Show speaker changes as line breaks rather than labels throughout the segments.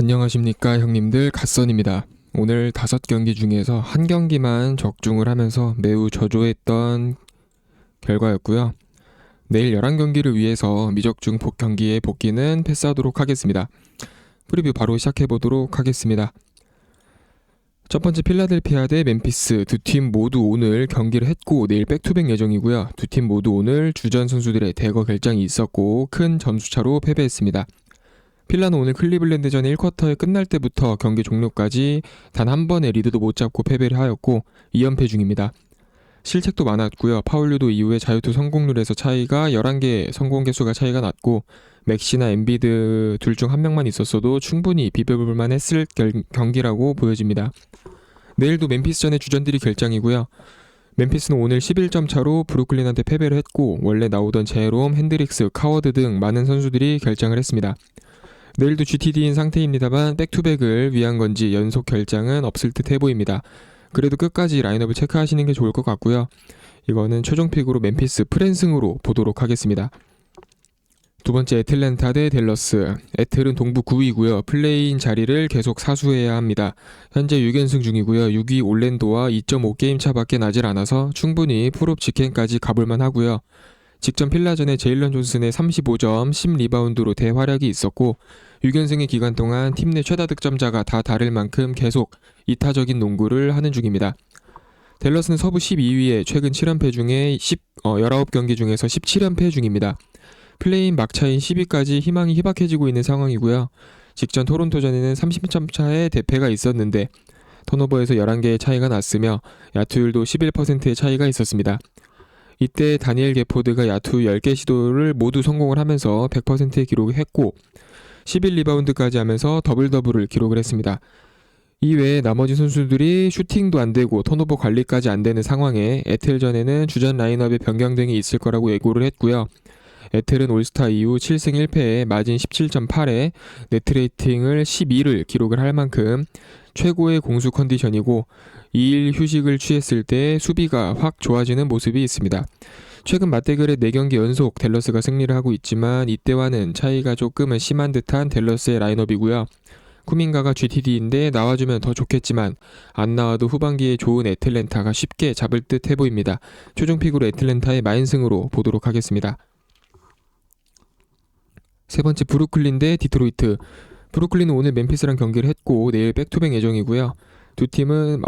안녕하십니까 형님들, 갓선입니다. 오늘 5경기 중에서 한 경기만 적중을 하면서 매우 저조했던 결과였고요. 내일 11경기를 위해서 미적중 경기에 복귀는 패스하도록 하겠습니다. 프리뷰 바로 시작해보도록 하겠습니다. 첫 번째 필라델피아 대 멤피스, 두 팀 모두 오늘 경기를 했고 내일 백투백 예정이고요. 두 팀 모두 오늘 주전 선수들의 대거 결장이 있었고 큰 점수차로 패배했습니다. 필라는 오늘 클리블랜드전 1쿼터에 끝날 때부터 경기 종료까지 단 한 번의 리드도 못 잡고 패배를 하였고 2연패 중입니다. 실책도 많았고요. 파울류도 이후에 자유투 성공률에서 차이가 11개 성공 개수가 차이가 났고 맥시나 엠비드 둘 중 한 명만 있었어도 충분히 비벼볼만 했을 경기라고 보여집니다. 내일도 멤피스전의 주전들이 결장이고요. 멤피스는 오늘 11점 차로 브루클린한테 패배를 했고 원래 나오던 제롬, 핸드릭스, 카워드 등 많은 선수들이 결장을 했습니다. 내일도 GTD인 상태입니다만 백투백을 위한 건지 연속 결장은 없을 듯 해보입니다. 그래도 끝까지 라인업을 체크하시는 게 좋을 것 같고요. 이거는 최종 픽으로 멤피스 프랜승으로 보도록 하겠습니다. 두 번째 애틀랜타 대 댈러스. 애틀은 동부 9위고요. 플레이인 자리를 계속 사수해야 합니다. 현재 6연승 중이고요. 6위 올랜도와 2.5게임 차밖에 나질 않아서 충분히 풀업 직행까지 가볼만 하고요. 직전 필라전에 제일런 존슨의 35점, 10리바운드로 대활약이 있었고 6연승의 기간 동안 팀 내 최다 득점자가 다 다를 만큼 계속 이타적인 농구를 하는 중입니다. 댈러스는 서부 12위에 최근 7연패 중에 19경기 중에서 17연패 중입니다. 플레이인 막차인 10위까지 희망이 희박해지고 있는 상황이고요. 직전 토론토전에는 30점 차의 대패가 있었는데 턴오버에서 11개의 차이가 났으며 야투율도 11%의 차이가 있었습니다. 이때 다니엘 게포드가 야투 10개 시도를 모두 성공을 하면서 100%의 기록을 했고 11리바운드까지 하면서 더블더블을 기록을 했습니다. 이외에 나머지 선수들이 슈팅도 안되고 턴오버 관리까지 안되는 상황에 애틀전에는 주전 라인업의 변경 등이 있을 거라고 예고를 했고요. 애틀은 올스타 이후 7승 1패에 마진 17.8에 네트레이팅을 12를 기록을 할 만큼 최고의 공수 컨디션이고 2일 휴식을 취했을 때 수비가 확 좋아지는 모습이 있습니다. 최근 맞대결에 4경기 연속 댈러스가 승리를 하고 있지만 이때와는 차이가 조금은 심한 듯한 댈러스의 라인업이고요. 쿠민가가 GTD인데 나와주면 더 좋겠지만 안 나와도 후반기에 좋은 애틀랜타가 쉽게 잡을 듯 해보입니다. 최종픽으로 애틀랜타의 마인승으로 보도록 하겠습니다. 세 번째 브루클린 대 디트로이트. 브루클린은 오늘 멤피스랑 경기를 했고 내일 백투백 예정이고요. 두 팀의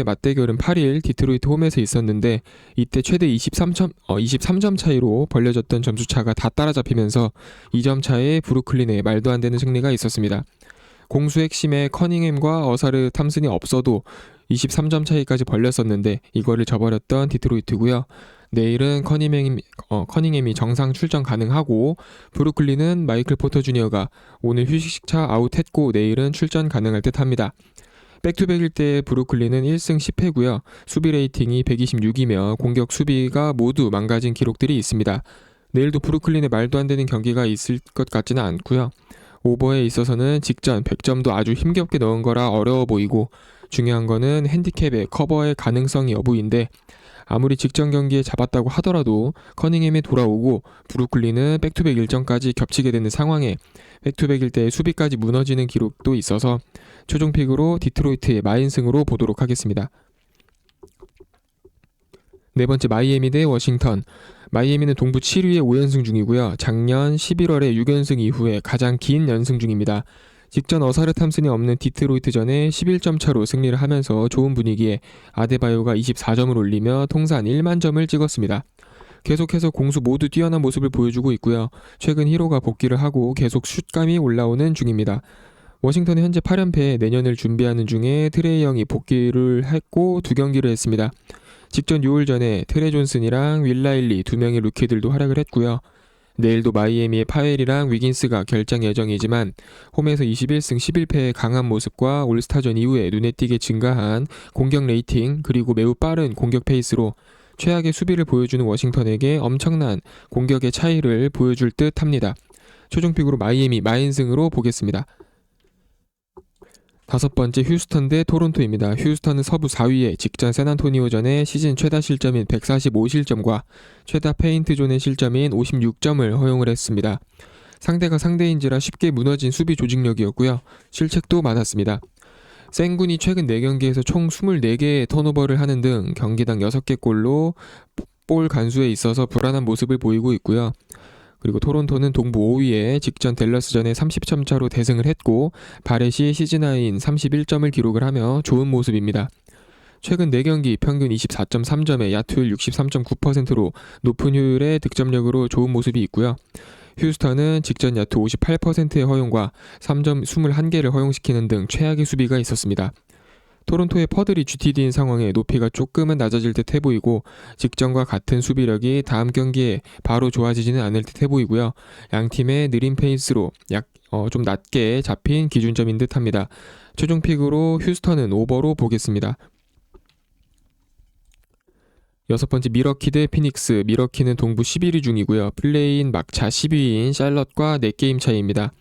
맞대결은 8일 디트로이트 홈에서 있었는데 이때 최대 23점 차이로 벌려졌던 점수차가 다 따라잡히면서 2점 차에 브루클린의 말도 안 되는 승리가 있었습니다. 공수 핵심에 커닝햄과 어사르 탐슨이 없어도 23점 차이까지 벌렸었는데 이거를 저버렸던 디트로이트고요. 내일은 커닝햄이 정상 출전 가능하고 브루클린은 마이클 포터 주니어가 오늘 휴식차 아웃했고 내일은 출전 가능할 듯 합니다. 백투백일 때 브루클린은 1승 10패고요. 수비 레이팅이 126이며 공격 수비가 모두 망가진 기록들이 있습니다. 내일도 브루클린의 말도 안 되는 경기가 있을 것 같지는 않고요. 오버에 있어서는 직전 100점도 아주 힘겹게 넣은 거라 어려워 보이고 중요한 거는 핸디캡의 커버의 가능성이 여부인데 아무리 직전 경기에 잡았다고 하더라도 커닝햄에 돌아오고 브루클린은 백투백 일정까지 겹치게 되는 상황에 백투백일 때 수비까지 무너지는 기록도 있어서 최종픽으로 디트로이트의 마인승으로 보도록 하겠습니다. 네 번째 마이애미 대 워싱턴. 마이애미는 동부 7위에 5연승 중이고요. 작년 11월에 6연승 이후에 가장 긴 연승 중입니다. 직전 어사르 탐슨이 없는 디트로이트전에 11점 차로 승리를 하면서 좋은 분위기에 아데바요가 24점을 올리며 통산 1만 점을 찍었습니다. 계속해서 공수 모두 뛰어난 모습을 보여주고 있고요. 최근 히로가 복귀를 하고 계속 슛감이 올라오는 중입니다. 워싱턴은 현재 8연패에 내년을 준비하는 중에 트레이 영이 복귀를 했고 2경기를 했습니다. 직전 6월 전에 트레 존슨이랑 윌라일리 2명의 루키들도 활약을 했고요. 내일도 마이애미의 파웰이랑 위긴스가 결장 예정이지만 홈에서 21승 11패의 강한 모습과 올스타전 이후에 눈에 띄게 증가한 공격 레이팅 그리고 매우 빠른 공격 페이스로 최악의 수비를 보여주는 워싱턴에게 엄청난 공격의 차이를 보여줄 듯 합니다. 최종픽으로 마이애미 마인승으로 보겠습니다. 다섯 번째 휴스턴 대 토론토입니다. 휴스턴은 서부 4위에 직전 샌안토니오전에 시즌 최다 실점인 145실점과 최다 페인트존의 실점인 56점을 허용을 했습니다. 상대가 상대인지라 쉽게 무너진 수비 조직력이었고요. 실책도 많았습니다. 생군이 최근 4경기에서 총 24개의 턴오버를 하는 등 경기당 6개 골로 볼 간수에 있어서 불안한 모습을 보이고 있고요. 그리고 토론토는 동부 5위에 직전 댈러스전에 30점 차로 대승을 했고 바렛이 시즌하이인 31점을 기록을 하며 좋은 모습입니다. 최근 4경기 평균 24.3점에 야투율 63.9%로 높은 효율의 득점력으로 좋은 모습이 있고요. 휴스턴은 직전 야투 58%의 허용과 3점 21개를 허용시키는 등 최악의 수비가 있었습니다. 토론토의 퍼들이 GTD인 상황에 높이가 조금은 낮아질 듯 해보이고 직전과 같은 수비력이 다음 경기에 바로 좋아지지는 않을 듯 해보이고요. 양팀의 느린 페이스로 좀 낮게 잡힌 기준점인 듯 합니다. 최종 픽으로 휴스턴은 오버로 보겠습니다. 6번째 미러키 대 피닉스. 미러키는 동부 11위 중이고요. 플레이인 막차 10위인 샬럿과 4게임 차이입니다.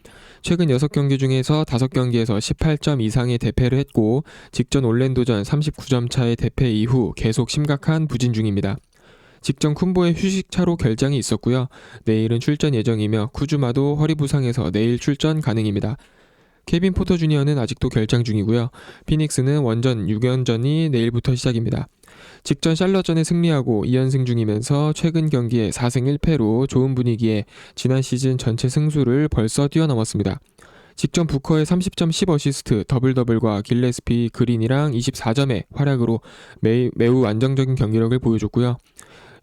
최근 6경기 중에서 5경기에서 18점 이상의 대패를 했고 직전 올랜도전 39점 차의 대패 이후 계속 심각한 부진 중입니다. 직전 쿤보의 휴식차로 결장이 있었고요. 내일은 출전 예정이며 쿠즈마도 허리 부상에서 내일 출전 가능입니다. 케빈 포터 주니어는 아직도 결장 중이고요. 피닉스는 원전 6연전이 내일부터 시작입니다. 직전 샬럿전에 승리하고 2연승 중이면서 최근 경기에 4승 1패로 좋은 분위기에 지난 시즌 전체 승수를 벌써 뛰어넘었습니다. 직전 부커의 30점 10어시스트 더블더블과 길레스피 그린이랑 24점의 활약으로 매우 안정적인 경기력을 보여줬고요.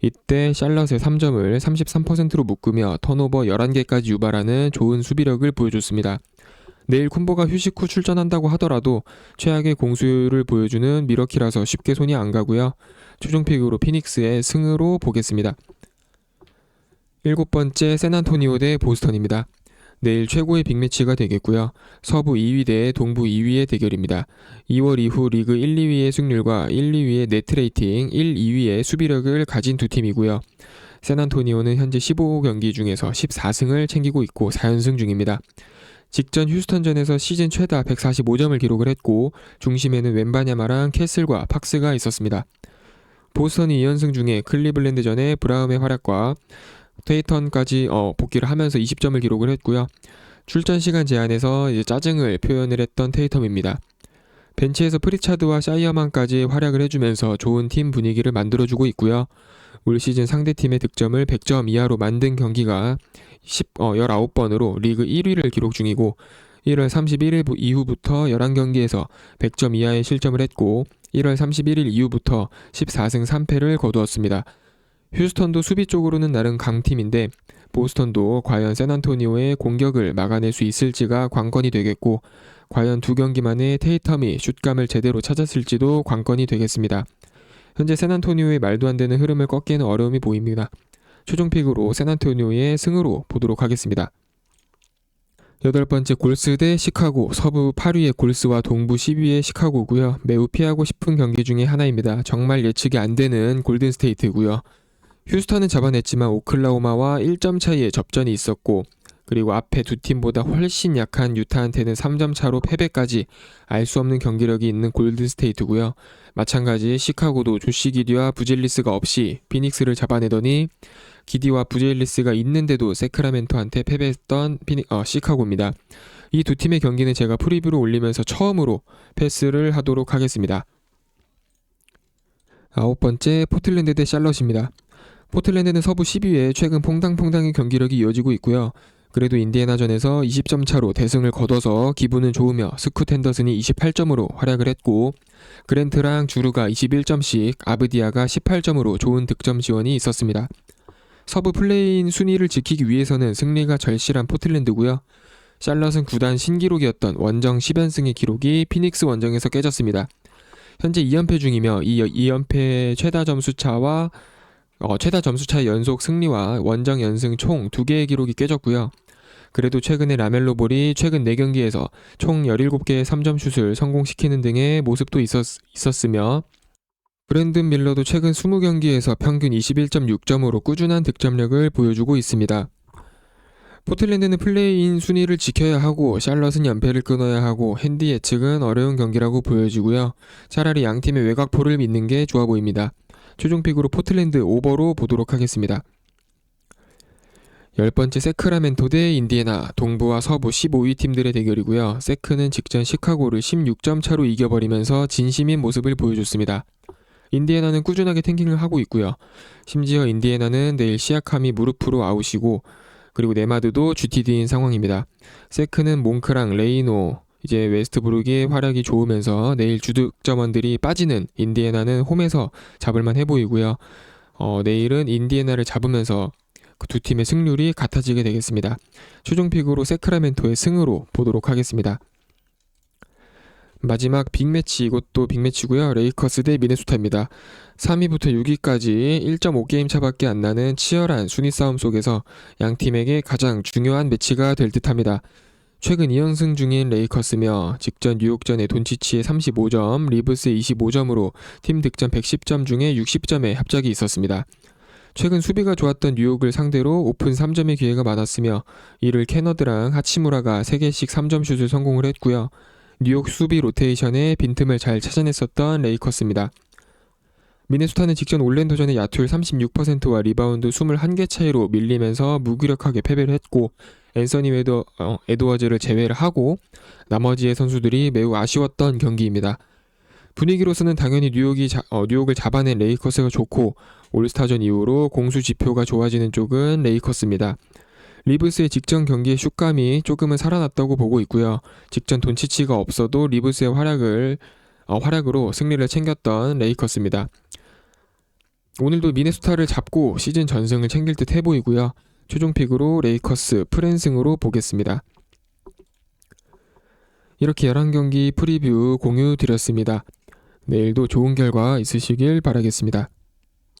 이때 샬럿의 3점을 33%로 묶으며 턴오버 11개까지 유발하는 좋은 수비력을 보여줬습니다. 내일 쿤보가 휴식 후 출전한다고 하더라도 최악의 공수율을 보여주는 미러키라서 쉽게 손이 안 가고요. 최종 픽으로 피닉스의 승으로 보겠습니다. 7번째 샌안토니오 대 보스턴입니다. 내일 최고의 빅매치가 되겠고요. 서부 2위 대 동부 2위의 대결입니다. 2월 이후 리그 1, 2위의 승률과 1, 2위의 네트 레이팅, 1, 2위의 수비력을 가진 두 팀이고요. 샌안토니오는 현재 15경기 중에서 14승을 챙기고 있고 4연승 중입니다. 직전 휴스턴전에서 시즌 최다 145점을 기록을 했고 중심에는 웬바냐마랑 캐슬과 팍스가 있었습니다. 보스턴이 2연승 중에 클리블랜드전에 브라움의 활약과 테이턴까지 복귀를 하면서 20점을 기록을 했고요. 출전 시간 제한에서 짜증을 표현을 했던 테이텀입니다. 벤치에서 프리차드와 사이어만까지 활약을 해주면서 좋은 팀 분위기를 만들어주고 있고요. 올 시즌 상대팀의 득점을 100점 이하로 만든 경기가 19번으로 리그 1위를 기록 중이고 1월 31일 이후부터 11경기에서 100점 이하의 실점을 했고 1월 31일 이후부터 14승 3패를 거두었습니다. 휴스턴도 수비 쪽으로는 나름 강팀인데 보스턴도 과연 샌안토니오의 공격을 막아낼 수 있을지가 관건이 되겠고 과연 2경기 만에 테이텀이 슛감을 제대로 찾았을지도 관건이 되겠습니다. 현재 샌안토니오의 말도 안 되는 흐름을 꺾기는 어려움이 보입니다. 최종 픽으로 샌안토니오의 승으로 보도록 하겠습니다. 8번째 골스 대 시카고. 서부 8위의 골스와 동부 10위의 시카고고요. 매우 피하고 싶은 경기 중에 하나입니다. 정말 예측이 안 되는 골든스테이트고요. 휴스턴은 잡아냈지만 오클라호마와 1점 차이의 접전이 있었고 그리고 앞에 두 팀보다 훨씬 약한 유타한테는 3점 차로 패배까지 알 수 없는 경기력이 있는 골든스테이트고요. 마찬가지 시카고도 조시 기디와 부젤리스가 없이 피닉스를 잡아내더니 기디와 부젤리스가 있는데도 세크라멘토한테 패배했던 시카고입니다. 이 두 팀의 경기는 제가 프리뷰로 올리면서 처음으로 패스를 하도록 하겠습니다. 9번째 포틀랜드 대 샬럿입니다. 포틀랜드는 서부 10위에 최근 퐁당퐁당의 경기력이 이어지고 있고요. 그래도 인디애나전에서 20점 차로 대승을 거둬서 기분은 좋으며 스쿠 텐더슨이 28점으로 활약을 했고 그랜트랑 주루가 21점씩 아브디아가 18점으로 좋은 득점 지원이 있었습니다. 서부 플레이인 순위를 지키기 위해서는 승리가 절실한 포틀랜드고요. 샬럿은 구단 신기록이었던 원정 10연승의 기록이 피닉스 원정에서 깨졌습니다. 현재 2연패 중이며 이 2연패의 최다 점수차의 연속 승리와 원정 연승 총 2개의 기록이 깨졌고요. 그래도 최근에 라멜로 볼이 최근 4경기에서 총 17개의 3점 슛을 성공시키는 등의 모습도 있었으며 브랜든 밀러도 최근 20경기에서 평균 21.6점으로 꾸준한 득점력을 보여주고 있습니다. 포틀랜드는 플레이인 순위를 지켜야 하고 샬럿은 연패를 끊어야 하고 핸디 예측은 어려운 경기라고 보여지고요. 차라리 양팀의 외곽포를 믿는 게 좋아 보입니다. 최종 픽으로 포틀랜드 오버로 보도록 하겠습니다. 10번째 세크라멘토 대 인디애나, 동부와 서부 15위 팀들의 대결이고요. 세크는 직전 시카고를 16점 차로 이겨버리면서 진심인 모습을 보여줬습니다. 인디애나는 꾸준하게 탱킹을 하고 있고요. 심지어 인디애나는 내일 시아캄이 무릎으로 아웃이고, 그리고 네마드도 GTD인 상황입니다. 세크는 몽크랑 레이노, 이제 웨스트브룩의 활약이 좋으면서 내일 주득점원들이 빠지는 인디애나는 홈에서 잡을만 해 보이고요. 내일은 인디애나를 잡으면서 그 두 팀의 승률이 같아지게 되겠습니다. 최종 픽으로 세크라멘토의 승으로 보도록 하겠습니다. 마지막 빅매치, 이것도 빅매치고요. 레이커스 대 미네소타입니다. 3위부터 6위까지 1.5게임 차밖에 안 나는 치열한 순위 싸움 속에서 양 팀에게 가장 중요한 매치가 될 듯합니다. 최근 2연승 중인 레이커스며 직전 뉴욕전의 돈치치의 35점, 리브스의 25점으로 팀 득점 110점 중에 60점의 합작이 있었습니다. 최근 수비가 좋았던 뉴욕을 상대로 오픈 3점의 기회가 많았으며 이를 케너드랑 하치무라가 3개씩 3점 슛을 성공을 했고요. 뉴욕 수비 로테이션에 빈틈을 잘 찾아냈었던 레이커스입니다. 미네소타는 직전 올랜도전의 야투율 36%와 리바운드 21개 차이로 밀리면서 무기력하게 패배를 했고, 앤서니 에드워즈를 제외를 하고 나머지의 선수들이 매우 아쉬웠던 경기입니다. 분위기로서는 당연히 뉴욕을 잡아낸 레이커스가 좋고, 올스타전 이후로 공수 지표가 좋아지는 쪽은 레이커스입니다. 리브스의 직전 경기의 슛감이 조금은 살아났다고 보고 있고요. 직전 돈치치가 없어도 리브스의 활약으로 승리를 챙겼던 레이커스입니다. 오늘도 미네소타를 잡고 시즌 전승을 챙길 듯 해보이고요. 최종 픽으로 레이커스 프랜승으로 보겠습니다. 이렇게 11경기 프리뷰 공유 드렸습니다. 내일도 좋은 결과 있으시길 바라겠습니다.